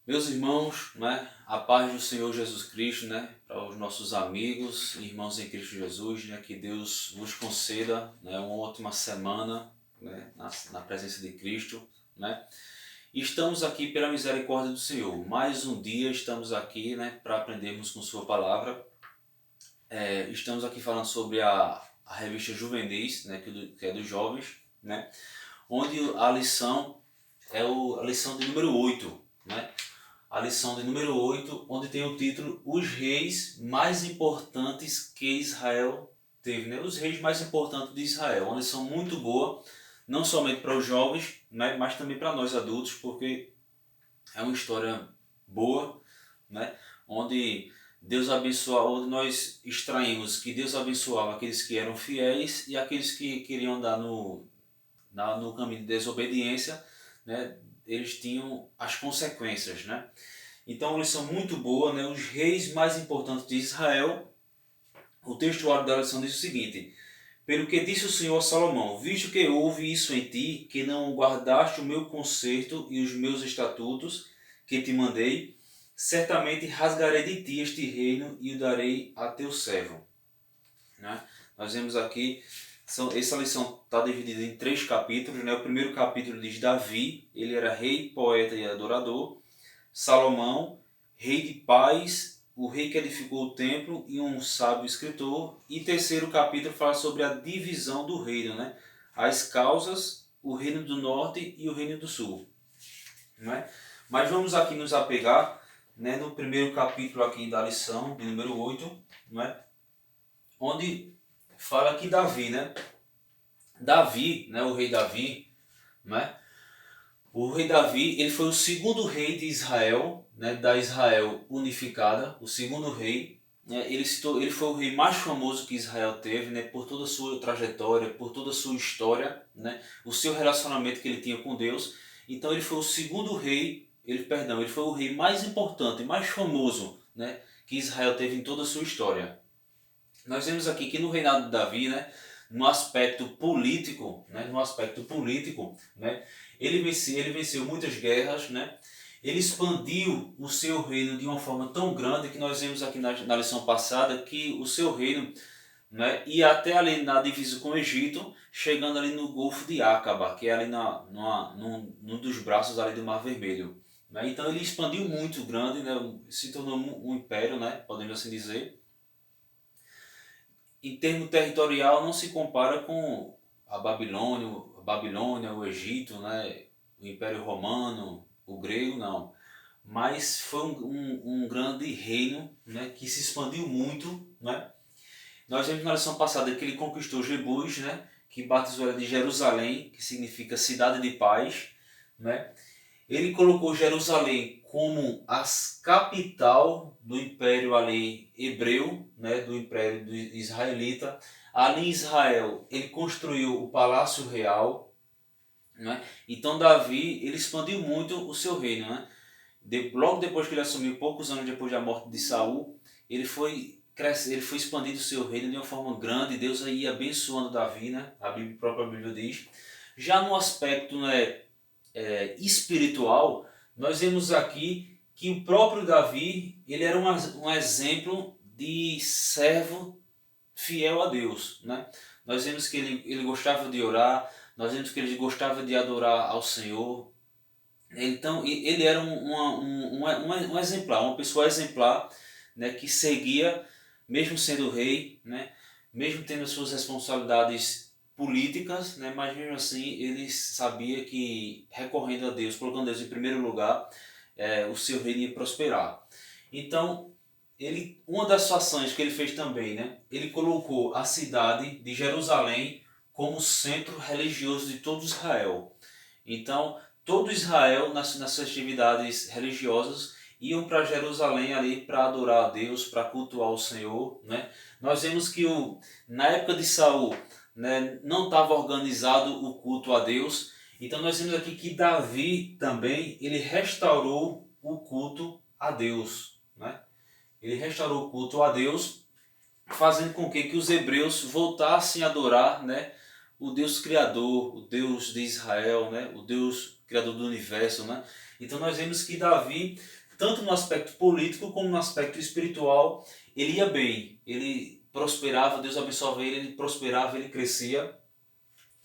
Meus irmãos, a paz do Senhor Jesus Cristo, para os nossos amigos e irmãos em Cristo Jesus, que Deus vos conceda, uma ótima semana, na presença de Cristo, E estamos aqui pela misericórdia do Senhor. Mais um dia estamos aqui, para aprendermos com Sua palavra. Estamos aqui falando sobre a revista Juvenis, que é dos jovens, onde a lição a lição de número 8, a lição de número 8, onde tem o título Os Reis Mais Importantes que Israel Teve. Os reis mais importantes de Israel. Uma lição muito boa, não somente para os jovens, mas também para nós adultos, porque é uma história boa, onde Deus abençoa, onde nós extraímos que Deus abençoava aqueles que eram fiéis e aqueles que queriam andar no caminho de desobediência, eles tinham as consequências, Então, uma lição muito boa, os reis mais importantes de Israel. O textuário da lição diz o seguinte: pelo que disse o Senhor a Salomão, visto que houve isso em ti, que não guardaste o meu conserto e os meus estatutos que te mandei, certamente rasgarei de ti este reino e o darei a teu servo. Nós vemos aqui, essa lição está dividida em 3 capítulos. O primeiro capítulo diz Davi, ele era rei, poeta e adorador. Salomão, rei de paz, o rei que edificou o templo e um sábio escritor. E terceiro capítulo fala sobre a divisão do reino, as causas, o reino do norte e o reino do sul. Mas vamos aqui nos apegar, no primeiro capítulo aqui da lição, de número 8, onde fala que Davi, Davi, o rei Davi, o rei Davi, ele foi o segundo rei de Israel, da Israel unificada, o segundo rei. Ele foi o rei mais famoso que Israel teve, por toda a sua trajetória, por toda a sua história, o seu relacionamento que ele tinha com Deus. Então ele foi o segundo rei, ele foi o rei mais importante, mais famoso, que Israel teve em toda a sua história. Nós vemos aqui que no reinado de Davi, no aspecto político, ele venceu muitas guerras, Ele expandiu o seu reino de uma forma tão grande que nós vemos aqui na lição passada que o seu reino, ia até ali na divisa com o Egito, chegando ali no Golfo de Acaba, que é ali num dos braços ali do Mar Vermelho. Então ele expandiu muito grande, se tornou um império, podemos assim dizer. Em termo territorial não se compara com a Babilônia, o Egito, o Império Romano, o grego, não. Mas foi um grande reino, que se expandiu muito. Nós vimos na lição passada que ele conquistou Jebus, que batizou ela de Jerusalém, que significa cidade de paz. Ele colocou Jerusalém como a capital do Império ali hebreu, do Império Israelita. Ali em Israel ele construiu o Palácio Real. Então Davi ele expandiu muito o seu reino. Logo depois que ele assumiu, poucos anos depois da morte de Saul, ele foi expandindo o seu reino de uma forma grande. Deus aí ia abençoando Davi, a própria Bíblia diz. Já no aspecto espiritual, nós vemos aqui que o próprio Davi ele era um exemplo de servo fiel a Deus. Nós vemos que ele gostava de orar, nós vemos que ele gostava de adorar ao Senhor. Então ele era um exemplar, uma pessoa exemplar, que seguia, mesmo sendo rei, mesmo tendo as suas responsabilidades políticas, mas mesmo assim ele sabia que recorrendo a Deus, colocando Deus em primeiro lugar, o seu reino ia prosperar. Então, uma das ações que ele fez também, ele colocou a cidade de Jerusalém como centro religioso de todo Israel. Então, todo Israel, nas festividades religiosas, iam para Jerusalém ali para adorar a Deus, para cultuar o Senhor. Nós vemos que na época de Saul, não estava organizado o culto a Deus. Então nós vemos aqui que Davi também ele restaurou o culto a Deus. Ele restaurou o culto a Deus, fazendo com que os hebreus voltassem a adorar o Deus Criador, o Deus de Israel, o Deus Criador do universo, né? Então nós vemos que Davi, tanto no aspecto político como no aspecto espiritual, ele ia bem, ele prosperava, Deus abençoava ele prosperava, ele crescia.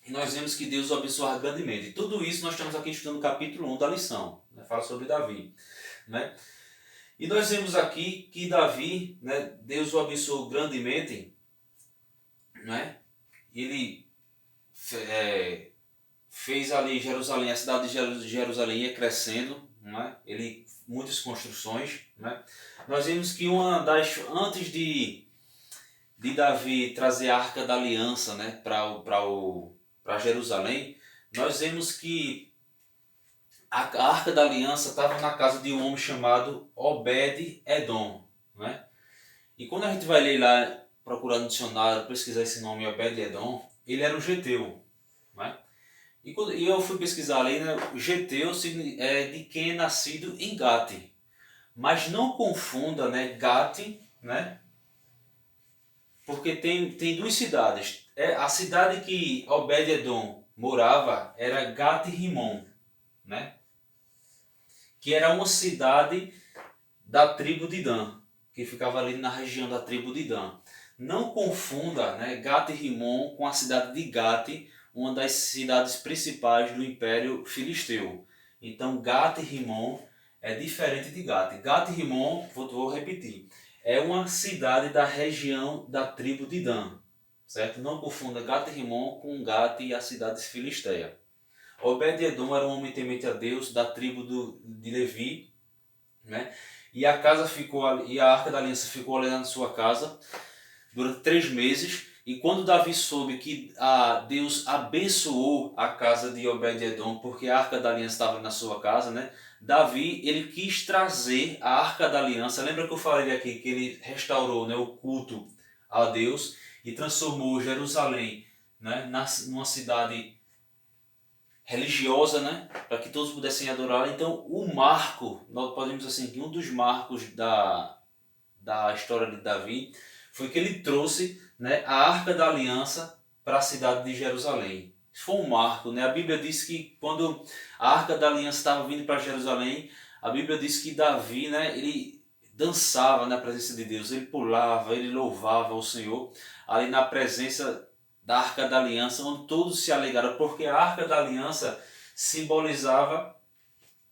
E nós vemos que Deus o abençoava grandemente. E tudo isso nós estamos aqui estudando o capítulo 1 da lição, né? Fala sobre Davi, né? E nós vemos aqui que Davi, né, Deus o abençoou grandemente, né? Ele fez ali Jerusalém, a cidade de Jerusalém ia crescendo, né? Ele muitas construções, né? Nós vemos que antes de Davi trazer a Arca da Aliança, né, para Jerusalém, nós vemos que a Arca da Aliança estava na casa de um homem chamado Obed-Edom, né? E quando a gente vai ler lá, procurar no dicionário, pesquisar esse nome Obed-Edom, ele era um geteu, né? E eu fui pesquisar ali, né? Geteu é de quem é nascido em Gate. Mas não confunda, né, Gate, né? Porque tem duas cidades. A cidade que Obed-Edom morava era Gate-Rimon, né? Que era uma cidade da tribo de Dan, que ficava ali na região da tribo de Dan. Não confunda, né, Gate-Rimon com a cidade de Gate, uma das cidades principais do Império Filisteu. Então Gate-Rimon é diferente de Gate. Gate-Rimon, vou repetir, é uma cidade da região da tribo de Dan, certo? Não confunda Gate-Rimon com Gate e a cidade filisteia. Obed-Edom era um homem temente a Deus da tribo de Levi, né? E a casa ficou ali, e a Arca da Aliança ficou ali na sua casa durante 3 meses. E quando Davi soube que Deus abençoou a casa de Obed-Edom, porque a Arca da Aliança estava na sua casa, né? Davi, ele quis trazer a Arca da Aliança. Lembra que eu falei aqui que ele restaurou, né, o culto a Deus e transformou Jerusalém, né, numa cidade religiosa, né, para que todos pudessem adorar. Então, o marco, nós podemos dizer assim, que um dos marcos da história de Davi foi que ele trouxe, né, a Arca da Aliança para a cidade de Jerusalém. Isso foi um marco, né? A Bíblia diz que quando a Arca da Aliança estava vindo para Jerusalém, a Bíblia diz que Davi, né, ele dançava na presença de Deus, ele pulava, ele louvava o Senhor ali na presença da Arca da Aliança, onde todos se alegraram, porque a Arca da Aliança simbolizava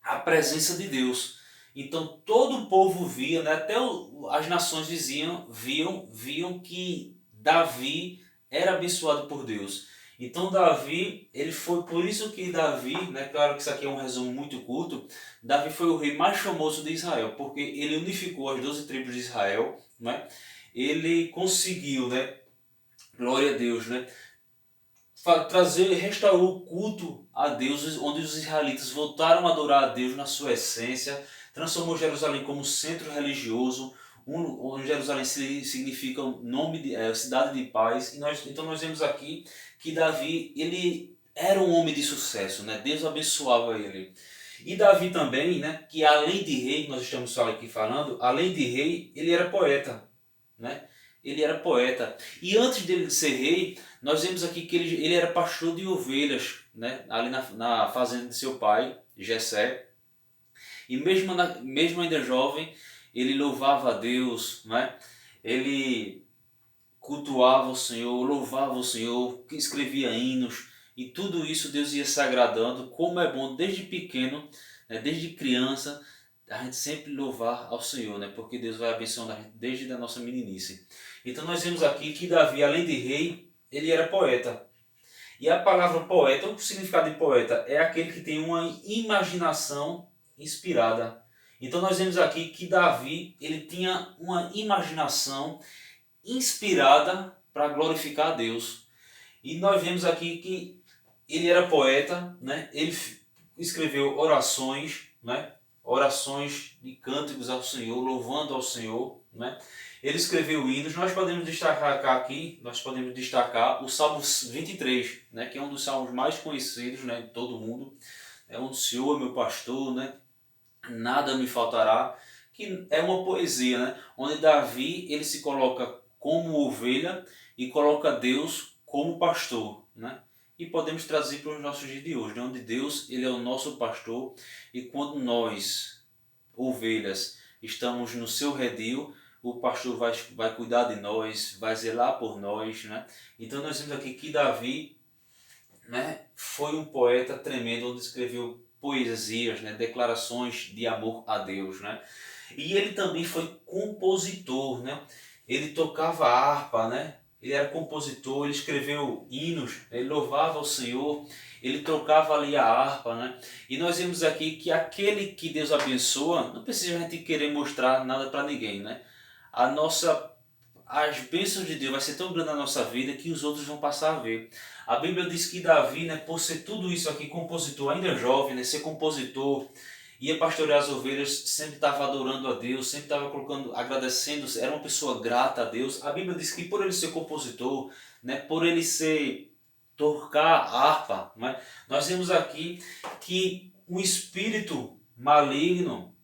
a presença de Deus. Então todo o povo via, né, até as nações viam que Davi era abençoado por Deus. Então Davi, ele foi por isso que Davi, né, claro que isso aqui é um resumo muito curto, Davi foi o rei mais famoso de Israel, porque ele unificou as 12 tribos de Israel, né? Ele conseguiu, né, glória a Deus, né, restaurou o culto a Deus, onde os israelitas voltaram a adorar a Deus na sua essência, transformou Jerusalém como centro religioso, onde Jerusalém significa nome de cidade de paz. Então nós vemos aqui que Davi, ele era um homem de sucesso, né? Deus abençoava ele. E Davi também, né, que além de rei, nós estamos aqui falando, além de rei, ele era poeta, né? Ele era poeta. E antes dele ser rei, nós vemos aqui que ele era pastor de ovelhas, né? Ali na fazenda de seu pai, Jessé. E mesmo ainda jovem, ele louvava a Deus, né? Ele cultuava o Senhor, louvava o Senhor, escrevia hinos. E tudo isso Deus ia se agradando. Como é bom desde pequeno, né? Desde criança, a gente sempre louvar ao Senhor, né? Porque Deus vai abençoando a gente desde a nossa meninice. Então nós vemos aqui que Davi, além de rei, ele era poeta. E a palavra poeta, o significado de poeta é aquele que tem uma imaginação inspirada. Então nós vemos aqui que Davi, ele tinha uma imaginação inspirada para glorificar a Deus. E nós vemos aqui que ele era poeta, né? Ele escreveu orações, né? Orações de cânticos ao Senhor, louvando ao Senhor, né? Ele escreveu hinos. Nós podemos destacar o Salmo 23, né? Que é um dos salmos mais conhecidos, né, de todo mundo. É onde o Senhor é meu pastor, né? Nada me faltará, que é uma poesia, né? Onde Davi, ele se coloca como ovelha e coloca Deus como pastor, né? e podemos trazer para os nossos dias de hoje, né? Onde Deus ele é o nosso pastor e quando nós, ovelhas, estamos no seu redil, o pastor vai cuidar de nós, vai zelar por nós, né? Então nós vemos aqui que Davi, né, foi um poeta tremendo, onde escreveu poesias, né, declarações de amor a Deus, né? E ele também foi compositor, né? Ele tocava harpa, né? Ele era compositor, ele escreveu hinos, ele louvava o Senhor, ele tocava ali a harpa, né? E nós vemos aqui que aquele que Deus abençoa, não precisa a gente querer mostrar nada para ninguém, né? A nossa as bênçãos de Deus vai ser tão grande na nossa vida que os outros vão passar a ver. A Bíblia diz que Davi, né, por ser tudo isso aqui, compositor, ainda jovem, né, ser compositor, ia pastorear as ovelhas, sempre estava adorando a Deus, sempre estava colocando, agradecendo, era uma pessoa grata a Deus. A Bíblia diz que por ele ser compositor, né, por ele ser tocar harpa, né, nós vemos aqui que um espírito maligno,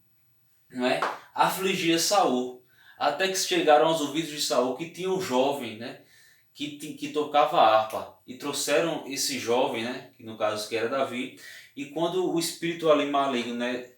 né, afligia Saul. Até que chegaram aos ouvidos de Saul que tinha um jovem, né, que tocava harpa. E trouxeram esse jovem, né, que no caso que era Davi. E quando o espírito ali maligno, né,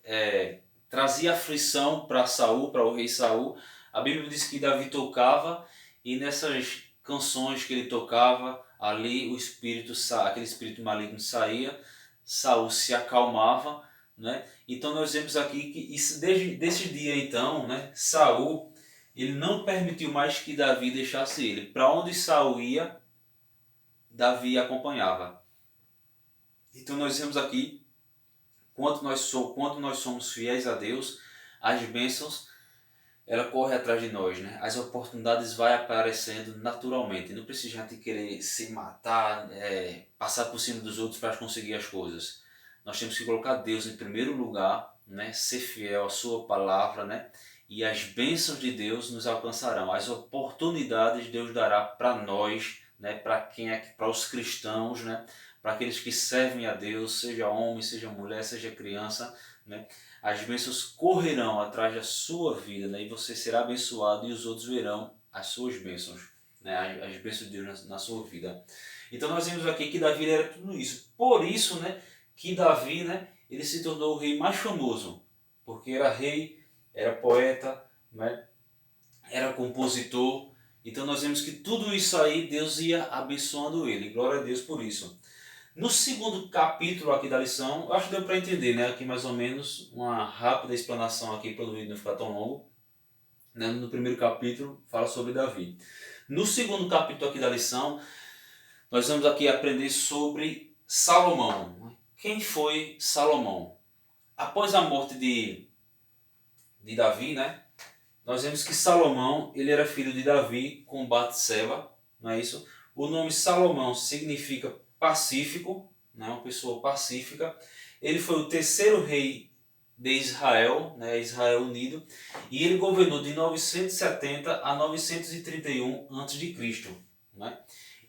trazia aflição para Saul, para o rei Saul, a Bíblia diz que Davi tocava e nessas canções que ele tocava, ali o espírito, aquele espírito maligno saía, Saul se acalmava, né? Então nós vemos aqui que isso desde desse dia então, né, Saul ele não permitiu mais que Davi deixasse ele. Para onde Saul ia, Davi acompanhava. Então nós vemos aqui quando nós somos fiéis a Deus, as bênçãos ela corre atrás de nós, né? As oportunidades vai aparecendo naturalmente. Não precisa a gente querer se matar, passar por cima dos outros para conseguir as coisas. Nós temos que colocar Deus em primeiro lugar, né? Ser fiel à sua palavra, né? E as bênçãos de Deus nos alcançarão. As oportunidades Deus dará para nós, né? Para os cristãos, né? Para aqueles que servem a Deus, seja homem, seja mulher, seja criança, né? As bênçãos correrão atrás da sua vida, né? E você será abençoado e os outros verão as suas bênçãos, né? As bênçãos de Deus na sua vida. Então nós vemos aqui que Davi era tudo isso. Por isso, né, que Davi, né, ele se tornou o rei mais famoso, porque era rei, era poeta, né, era compositor. Então nós vemos que tudo isso aí Deus ia abençoando ele. Glória a Deus por isso. No segundo capítulo aqui da lição, eu acho que deu para entender, né? Aqui mais ou menos uma rápida explanação aqui para o vídeo não ficar tão longo. Né? No primeiro capítulo fala sobre Davi. No segundo capítulo aqui da lição, nós vamos aqui aprender sobre Salomão. Quem foi Salomão? Após a morte de Davi, né? Nós vemos que Salomão ele era filho de Davi com Batseba, não é isso? O nome Salomão significa pacífico, né? Uma pessoa pacífica. Ele foi o terceiro rei de Israel, né? Israel unido, e ele governou de 970 a 931 a.C. Né?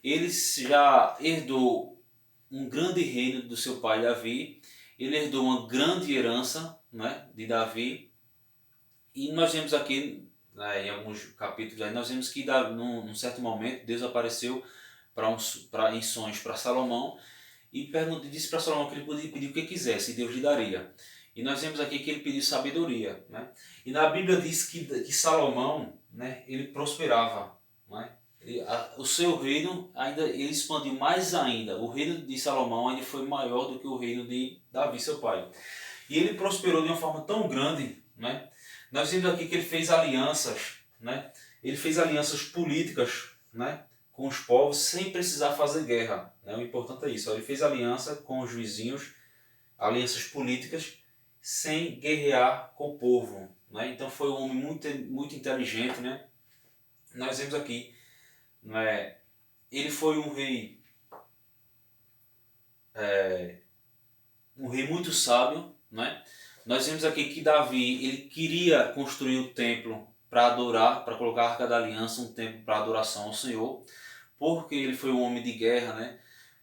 Ele já herdou um grande reino do seu pai Davi, ele herdou uma grande herança, né, de Davi, e nós vemos aqui, né, em alguns capítulos, aí, nós vemos que num certo momento Deus apareceu em sonhos para Salomão e disse para Salomão que ele podia pedir o que quisesse e Deus lhe daria. E nós vemos aqui que ele pediu sabedoria. Né? E na Bíblia diz que Salomão, né, ele prosperava. Né? O seu reino ainda ele expandiu mais ainda. O reino de Salomão ainda foi maior do que o reino de Davi, seu pai. E ele prosperou de uma forma tão grande, né? Nós vimos aqui que ele fez alianças, né? Ele fez alianças políticas, né, com os povos sem precisar fazer guerra. Né? O importante é isso. Ele fez aliança com os vizinhos, alianças políticas, sem guerrear com o povo. Né? Então foi um homem muito inteligente. Né? Nós vemos aqui, né, ele foi um rei muito sábio. Né? Nós vemos aqui que Davi ele queria construir o templo para adorar, para colocar a Arca da Aliança, um templo para adoração ao Senhor, porque ele foi um homem de guerra, né?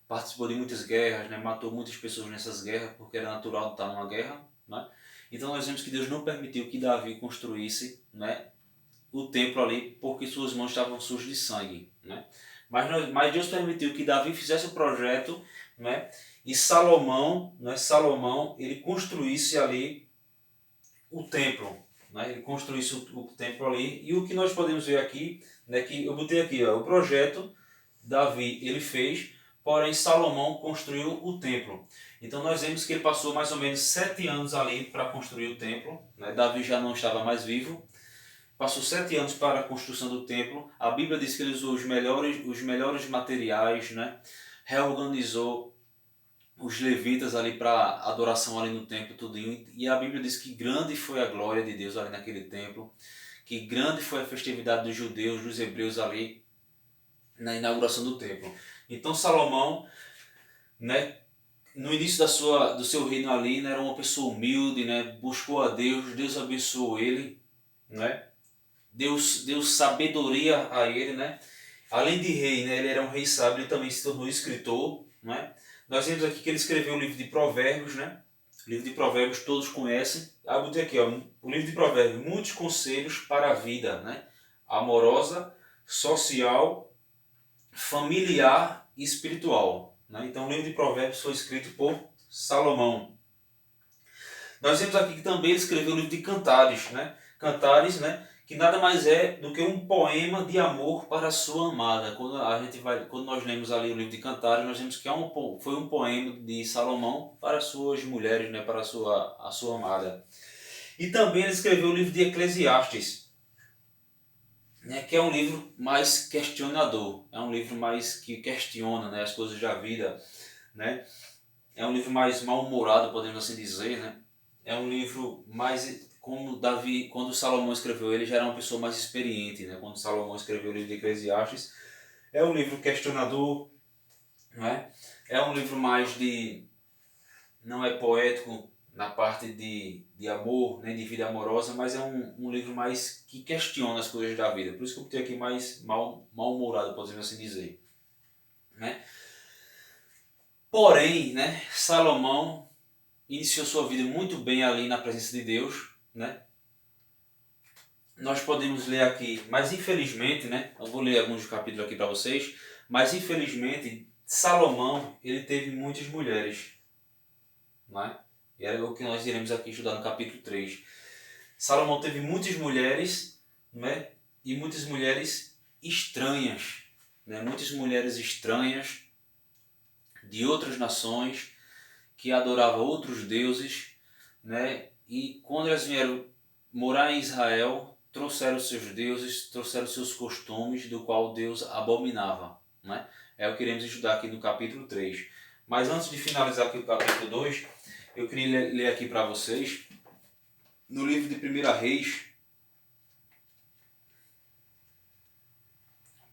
Participou de muitas guerras, né? Matou muitas pessoas nessas guerras, porque era natural estar numa guerra. Né? Então nós vemos que Deus não permitiu que Davi construísse, né, o templo ali, porque suas mãos estavam sujas de sangue. Né? Mas Deus permitiu que Davi fizesse o projeto, né? E Salomão, né? Salomão, ele construísse ali o templo, né? Ele construísse o templo ali. E o que nós podemos ver aqui, né? Que eu botei aqui, ó, o projeto Davi ele fez, porém Salomão construiu o templo. Então nós vemos que ele passou mais ou menos 7 anos ali para construir o templo, né? Davi já não estava mais vivo. Passou 7 anos para a construção do templo. A Bíblia diz que ele usou os melhores materiais, né? Reorganizou os levitas ali para adoração ali no templo, tudinho. E a Bíblia diz que grande foi a glória de Deus ali naquele templo, que grande foi a festividade dos judeus, dos hebreus ali na inauguração do templo. Então Salomão, né, no início do seu reino ali, né, era uma pessoa humilde, né, buscou a Deus, Deus abençoou ele, né, Deus deu sabedoria a ele, né. Além de rei, né, ele era um rei sábio, ele também se tornou escritor, né. Nós vemos aqui que ele escreveu o livro de Provérbios, né. O livro de Provérbios todos conhecem. Eu botei aqui, ó, o livro de Provérbios, muitos conselhos para a vida, né, amorosa, social, familiar e espiritual, né? Então o livro de Provérbios foi escrito por Salomão. Nós vemos aqui que também ele escreveu o livro de Cantares, né? Cantares, né? Que nada mais é do que um poema de amor para a sua amada. Quando nós lemos ali o livro de Cantares, nós vemos que foi um poema de Salomão para as suas mulheres, né? Para a sua amada. E também ele escreveu o livro de Eclesiastes, né, que é um livro mais questionador, é um livro mais que questiona, né, as coisas da vida, né, é um livro mais mal-humorado, podemos assim dizer, né, é um livro mais, como Davi, quando Salomão escreveu ele, já era uma pessoa mais experiente, né, quando Salomão escreveu o livro de Eclesiastes, é um livro questionador, né, é um livro mais de, não é poético, na parte de amor, nem de vida amorosa, mas é um livro mais que questiona as coisas da vida. Por isso que eu botei aqui mais mal-humorado, podemos assim dizer. Né? Porém, né, Salomão iniciou sua vida muito bem ali na presença de Deus. Né? Nós podemos ler aqui, mas infelizmente, né, eu vou ler alguns capítulos aqui para vocês, mas infelizmente Salomão ele teve muitas mulheres. Né? E era o que nós iremos aqui estudar no capítulo 3. Salomão teve muitas mulheres, né? E muitas mulheres estranhas. Né? Muitas mulheres estranhas de outras nações que adoravam outros deuses. Né? E quando elas vieram morar em Israel, trouxeram seus deuses, trouxeram seus costumes, do qual Deus abominava. Né? É o que iremos estudar aqui no capítulo 3. Mas antes de finalizar aqui o capítulo 2, eu queria ler aqui para vocês, no livro de 1 Reis,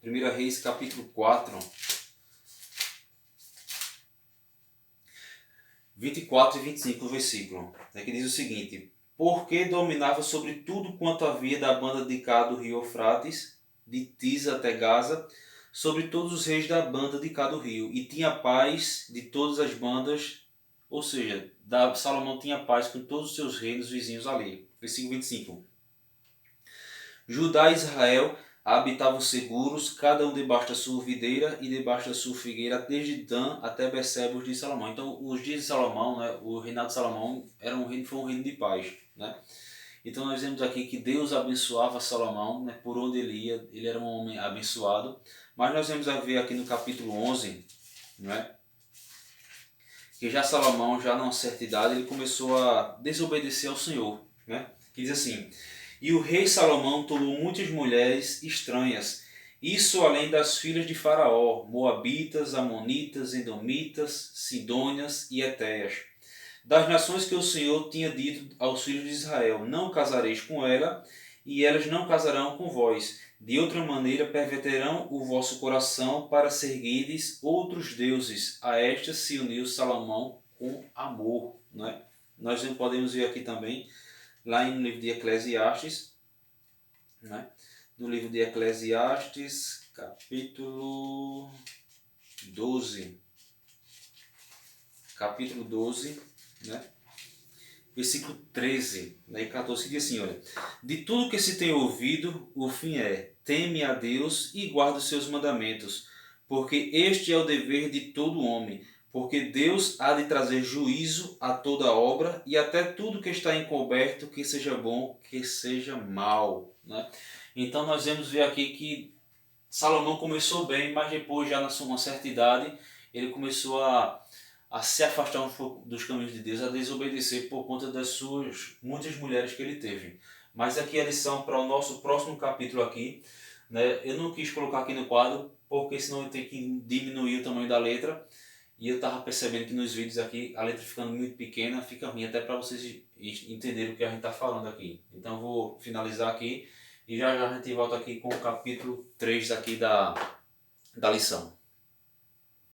1 Reis capítulo 4, 24 e 25 o versículo, que diz o seguinte: porque dominava sobre tudo quanto havia da banda de cá do rio Eufrates, de Tisa até Gaza, sobre todos os reis da banda de cá do rio, e tinha paz de todas as bandas. Ou seja, Salomão tinha paz com todos os seus reinos vizinhos ali. Versículo 25. Judá e Israel habitavam seguros, cada um debaixo da sua videira e debaixo da sua figueira, desde Dan até Berseba, os dias de Salomão. Então, os dias de Salomão, né, o reinado de Salomão foi um reino de paz. Né? Então, nós vemos aqui que Deus abençoava Salomão, né, por onde ele ia, ele era um homem abençoado. Mas nós vamos ver aqui no capítulo 11, né, que já Salomão, já numa certa idade, ele começou a desobedecer ao Senhor, né? Que diz assim: e o rei Salomão tomou muitas mulheres estranhas, isso além das filhas de Faraó, moabitas, amonitas, edomitas, sidônias e etéias, das nações que o Senhor tinha dito aos filhos de Israel: não casareis com ela, e elas não casarão com vós. De outra maneira perverterão o vosso coração para seguirdes outros deuses. A estas se uniu Salomão com amor. Né? Nós podemos ver aqui também, lá no livro de Eclesiastes, né? No livro de Eclesiastes, capítulo 12. Capítulo 12, né? Versículo 13, né, e 14, que diz assim, olha: de tudo que se tem ouvido, o fim é: teme a Deus e guarda os seus mandamentos, porque este é o dever de todo homem, porque Deus há de trazer juízo a toda obra e até tudo que está encoberto, que seja bom, que seja mal, né? Então nós vamos ver aqui que Salomão começou bem, mas depois, já na sua uma certa idade, ele começou a se afastar um pouco dos caminhos de Deus, a desobedecer por conta das suas muitas mulheres que ele teve. Mas aqui a lição para o nosso próximo capítulo aqui, né? Eu não quis colocar aqui no quadro, porque senão eu tenho que diminuir o tamanho da letra. E eu estava percebendo que nos vídeos aqui, a letra ficando muito pequena, fica ruim até para vocês entenderem o que a gente está falando aqui. Então eu vou finalizar aqui e já já a gente volta aqui com o capítulo 3 daqui da lição.